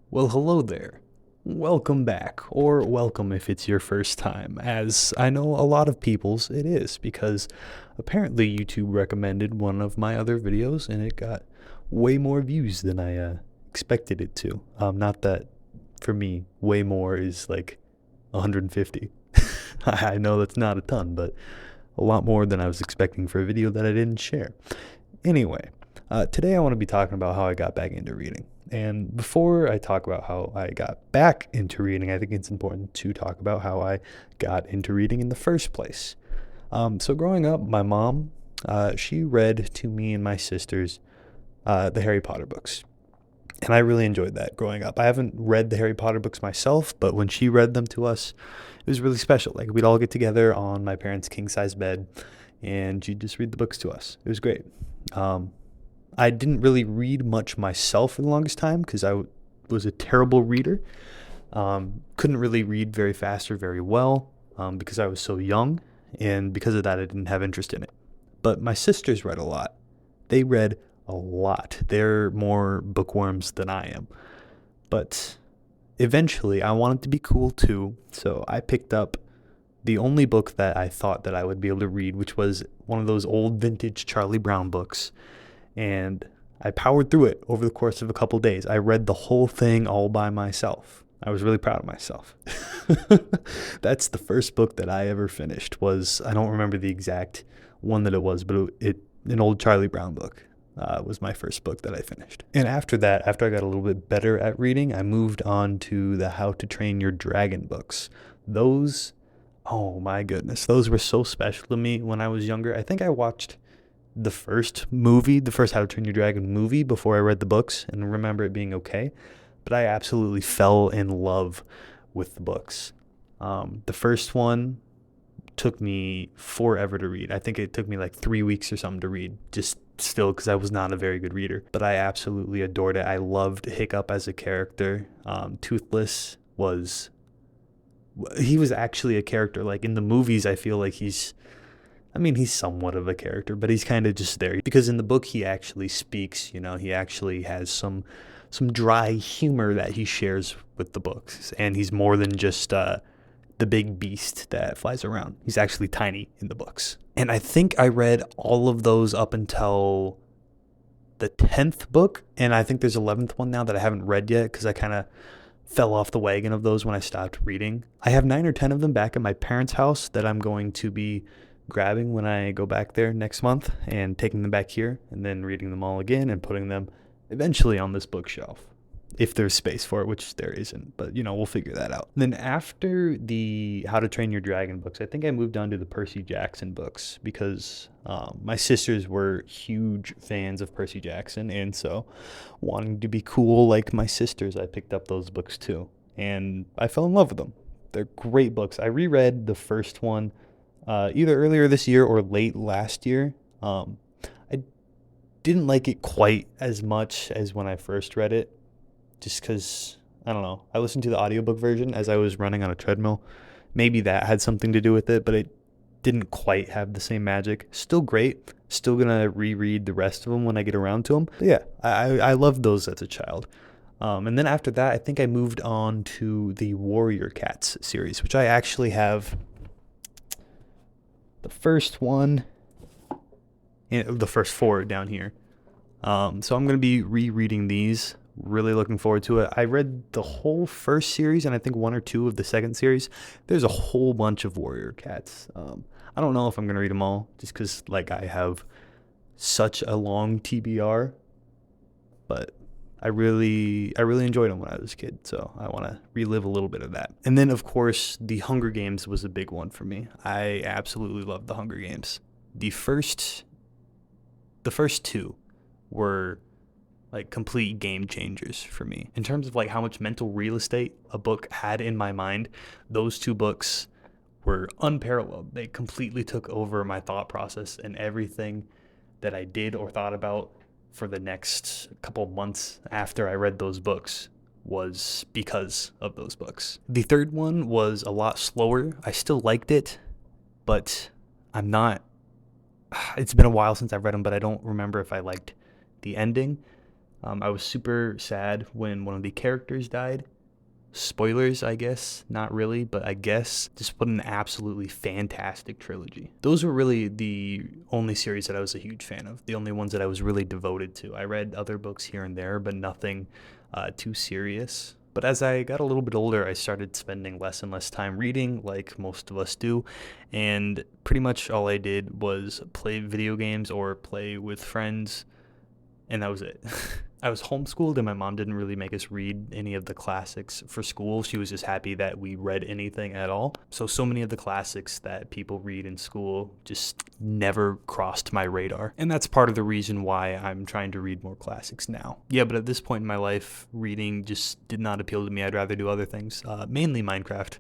Well, hello there. Welcome back, or welcome if it's your first time, as I know a lot of people's it is, because apparently YouTube recommended one of my other videos and it got way more views than I expected it to. Not that for me, way more is like 150. I know that's not a ton, but a lot more than I was expecting for a video that I didn't share. Anyway, today I want to be talking about how I got back into reading. And before I talk about how I got back into reading, I think it's important to talk about how I got into reading in the first place. So growing up, my mom, she read to me and my sisters the Harry Potter books. And I really enjoyed that growing up. I haven't read the Harry Potter books myself, but when she read them to us, it was really special. Like we'd all get together on my parents' king size bed and she'd just read the books to us. It was great. Um, I didn't really read much myself for the longest time because was a terrible reader. Couldn't really read very fast or very well because I was so young. And because of that, I didn't have interest in it. But my sisters read a lot. They read a lot. They're more bookworms than I am. But eventually, I wanted to be cool too. So I picked up the only book that I thought that I would be able to read, which was one of those old vintage Charlie Brown books, and I powered through it over the course of a couple days. I read the whole thing all by myself. I was really proud of myself. That's the first book that I ever finished. I don't remember the exact one that it was, but an old Charlie Brown book was my first book that I finished. And after that, after I got a little bit better at reading, I moved on to the How to Train Your Dragon books. Those, oh my goodness, those were so special to me when I was younger. I think I watched the first How to Train Your Dragon movie before I read the books and remember it being okay. But I absolutely fell in love with the books. The first one took me forever to read. I think it took me like 3 weeks or something to read, just still because I was not a very good reader. But I absolutely adored it. I loved Hiccup as a character. He was actually a character. Like in the movies, I feel like he's somewhat of a character, but he's kind of just there because in the book he actually speaks. He actually has some dry humor that he shares with the books, and he's more than just the big beast that flies around. He's actually tiny in the books. And I think I read all of those up until the 10th book, and I think there's 11th one now that I haven't read yet because I kind of fell off the wagon of those when I stopped reading. I have 9 or 10 of them back at my parents' house that I'm going to be grabbing when I go back there next month and taking them back here and then reading them all again and putting them eventually on this bookshelf if there's space for it, which there isn't, but we'll figure that out. And then after the How to Train Your Dragon books, I think I moved on to the Percy Jackson books because my sisters were huge fans of Percy Jackson, and so wanting to be cool like my sisters, I picked up those books too, and I fell in love with them. They're great books. I reread the first one either earlier this year or late last year. I didn't like it quite as much as when I first read it, just because, I don't know, I listened to the audiobook version as I was running on a treadmill. Maybe that had something to do with it, but it didn't quite have the same magic. Still great. Still gonna reread the rest of them when I get around to them. But yeah, I loved those as a child. And then after that, I think I moved on to the Warrior Cats series, which I actually have the first one, and the first 4 down here. So I'm going to be rereading these. Really looking forward to it. I read the whole first series and I think 1 or 2 of the second series. There's a whole bunch of Warrior Cats. I don't know if I'm going to read them all just because like I have such a long TBR, but I really enjoyed them when I was a kid, so I want to relive a little bit of that. And then of course, The Hunger Games was a big one for me. I absolutely loved The Hunger Games. The first 2 were like complete game changers for me in terms of like how much mental real estate a book had in my mind. Those 2 books were unparalleled. They completely took over my thought process, and everything that I did or thought about for the next couple months after I read those books was because of those books. The third one was a lot slower. I still liked it, but I'm not it's been a while since I've read them, but I don't remember if I liked the ending. I was super sad when one of the characters died. Spoilers, I guess. Not really, but I guess. Just what an absolutely fantastic trilogy. Those were really the only series that I was a huge fan of, the only ones that I was really devoted to. I read other books here and there, but nothing too serious. But as I got a little bit older, I started spending less and less time reading, like most of us do. And pretty much all I did was play video games or play with friends, and that was it. I was homeschooled, and my mom didn't really make us read any of the classics for school. She was just happy that we read anything at all. So many of the classics that people read in school just never crossed my radar. And that's part of the reason why I'm trying to read more classics now. Yeah, but at this point in my life, reading just did not appeal to me. I'd rather do other things, mainly Minecraft.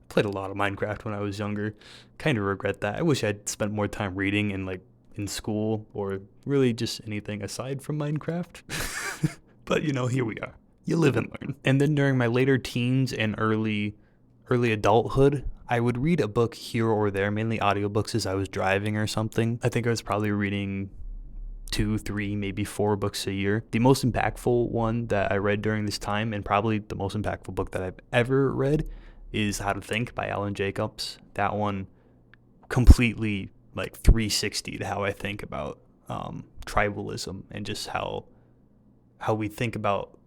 Played a lot of Minecraft when I was younger. Kind of regret that. I wish I'd spent more time reading and in school, or really just anything aside from Minecraft. But here we are. You live and learn. And then during my later teens and early adulthood, I would read a book here or there, mainly audiobooks as I was driving or something. I think I was probably reading 2, 3, maybe 4 books a year. The most impactful one that I read during this time, and probably the most impactful book that I've ever read, is How to Think by Alan Jacobs. That one completely 360 to how I think about tribalism and just how we think about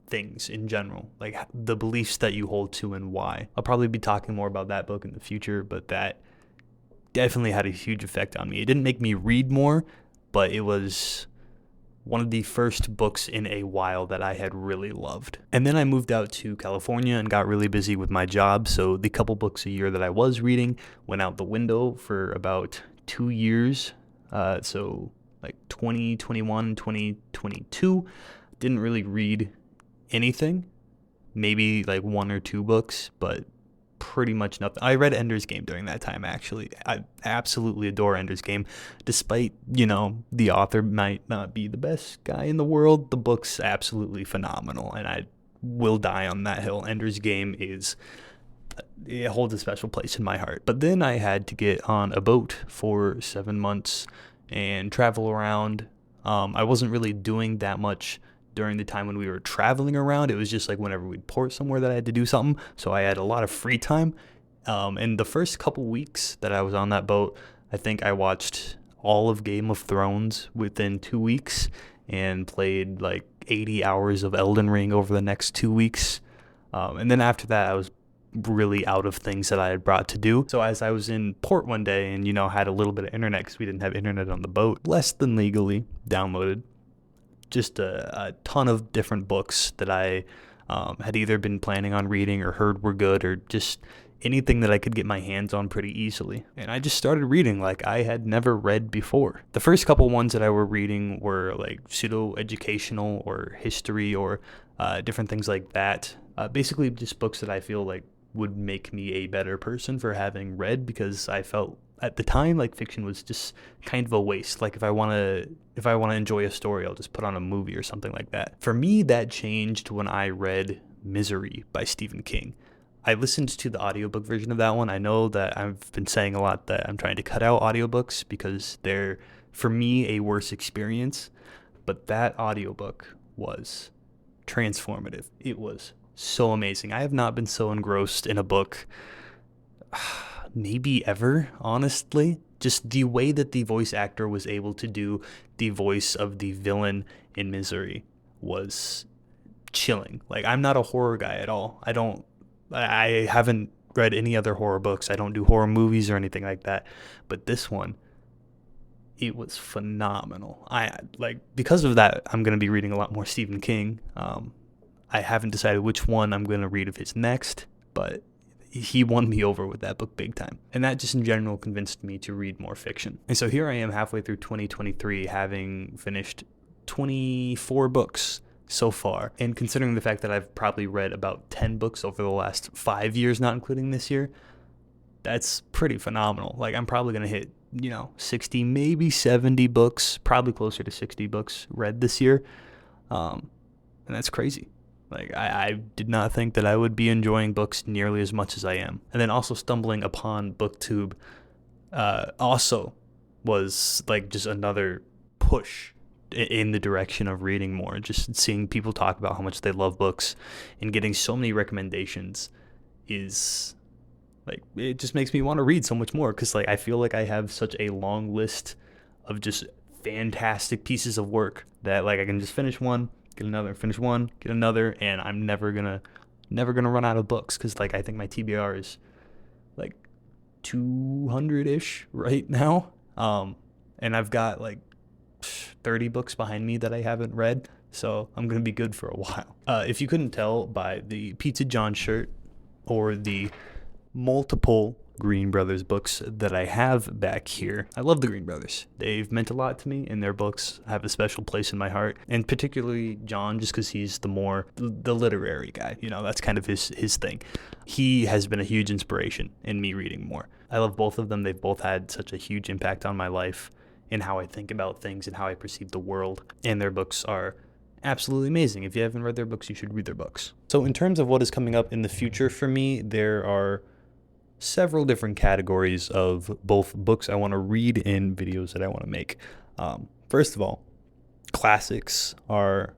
things in general, like the beliefs that you hold to and why. I'll probably be talking more about that book in the future, but that definitely had a huge effect on me. It didn't make me read more, but it was one of the first books in a while that I had really loved. And then I moved out to California and got really busy with my job, so the couple books a year that I was reading went out the window for about 2 years. So 2021, 2022, didn't really read anything. Maybe 1 or 2 books, but pretty much nothing. I read Ender's Game during that time, actually. I absolutely adore Ender's Game. Despite, the author might not be the best guy in the world, the book's absolutely phenomenal, and I will die on that hill. Ender's Game it holds a special place in my heart. But then I had to get on a boat for 7 months and travel around. I wasn't really doing that much during the time when we were traveling around. It was just whenever we'd port somewhere that I had to do something. So I had a lot of free time. And the first couple weeks that I was on that boat, I think I watched all of Game of Thrones within 2 weeks and played 80 hours of Elden Ring over the next 2 weeks. And then after that, I was really out of things that I had brought to do. So as I was in port one day and, had a little bit of internet because we didn't have internet on the boat, less than legally downloaded just a ton of different books that I had either been planning on reading or heard were good, or just anything that I could get my hands on pretty easily. And I just started reading like I had never read before. The first couple ones that I were reading were pseudo-educational or history or different things like that. Basically just books that I feel would make me a better person for having read, because I felt at the time fiction was just kind of a waste. If I want to enjoy a story, I'll just put on a movie or something like that. For me, that changed when I read Misery by Stephen King. I listened to the audiobook version of that one. I know that I've been saying a lot that I'm trying to cut out audiobooks because they're, for me, a worse experience. But that audiobook was transformative. It was so amazing. I have not been so engrossed in a book maybe ever, honestly. Just the way that the voice actor was able to do the voice of the villain in Misery was chilling. I'm not a horror guy at all. I haven't read any other horror books. I don't do horror movies or anything like that. But this one, it was phenomenal. Because of that, I'm going to be reading a lot more Stephen King. I haven't decided which one I'm going to read of his next, but he won me over with that book big time. And that just in general convinced me to read more fiction. And so here I am halfway through 2023, having finished 24 books so far. And considering the fact that I've probably read about 10 books over the last 5 years, not including this year, that's pretty phenomenal. I'm probably going to hit, 60, maybe 70 books, probably closer to 60 books read this year. And that's crazy. I did not think that I would be enjoying books nearly as much as I am. And then also stumbling upon BookTube also was just another push in the direction of reading more. Just seeing people talk about how much they love books and getting so many recommendations is like, it just makes me want to read so much more, because like I feel like I have such a long list of just fantastic pieces of work that like I can just finish one, get another, finish one, get another, and I'm never gonna run out of books, because like I think my TBR is like 200-ish right now, and I've got like 30 books behind me that I haven't read, so I'm gonna be good for a while. If you couldn't tell by the Pizza John shirt or the multiple Green Brothers books that I have back here, I love the Green Brothers. They've meant a lot to me, and their books have a special place in my heart, and particularly John, just because he's the literary guy. You know, that's kind of his thing. He has been a huge inspiration in me reading more. I love both of them. They've both had such a huge impact on my life and how I think about things and how I perceive the world, and their books are absolutely amazing. If you haven't read their books, you should read their books. So in terms of what is coming up in the future for me, there are several different categories of both books I want to read and videos that I want to make. First of all, classics are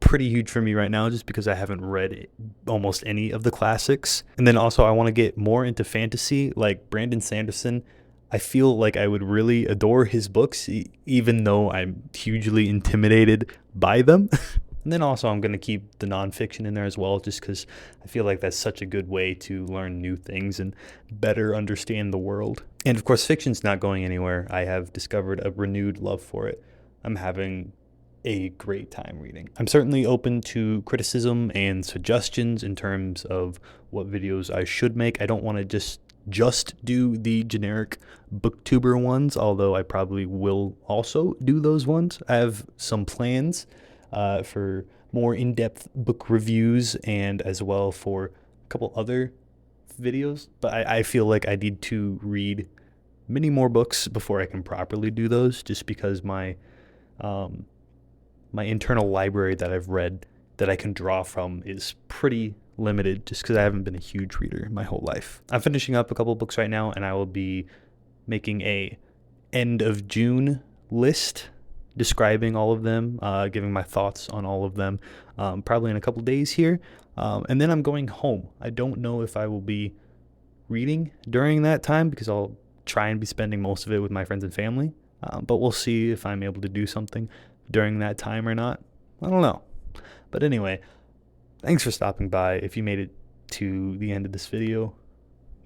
pretty huge for me right now, just because I haven't read almost any of the classics. And then also I want to get more into fantasy, like Brandon Sanderson. I feel like I would really adore his books, even though I'm hugely intimidated by them. And then also I'm going to keep the nonfiction in there as well, just because I feel like that's such a good way to learn new things and better understand the world. And of course, fiction's not going anywhere. I have discovered a renewed love for it. I'm having a great time reading. I'm certainly open to criticism and suggestions in terms of what videos I should make. I don't want to just do the generic booktuber ones, although I probably will also do those ones. I have some plans for more in-depth book reviews, and as well for a couple other videos, but I feel like I need to read many more books before I can properly do those, just because my internal library that I've read that I can draw from is pretty limited, just because I haven't been a huge reader my whole life. I'm finishing up a couple books right now, and I will be making a end of June list describing all of them, giving my thoughts on all of them, probably in a couple days here. And then I'm going home. I don't know if I will be reading during that time, because I'll try and be spending most of it with my friends and family. But we'll see if I'm able to do something during that time or not. I don't know. But anyway, thanks for stopping by. If you made it to the end of this video,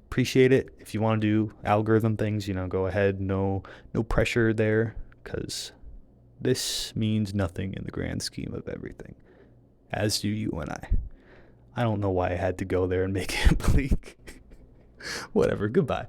appreciate it. If you want to do algorithm things, go ahead. No pressure there, because this means nothing in the grand scheme of everything, as do you and I. I don't know why I had to go there and make it bleak. Whatever. Goodbye.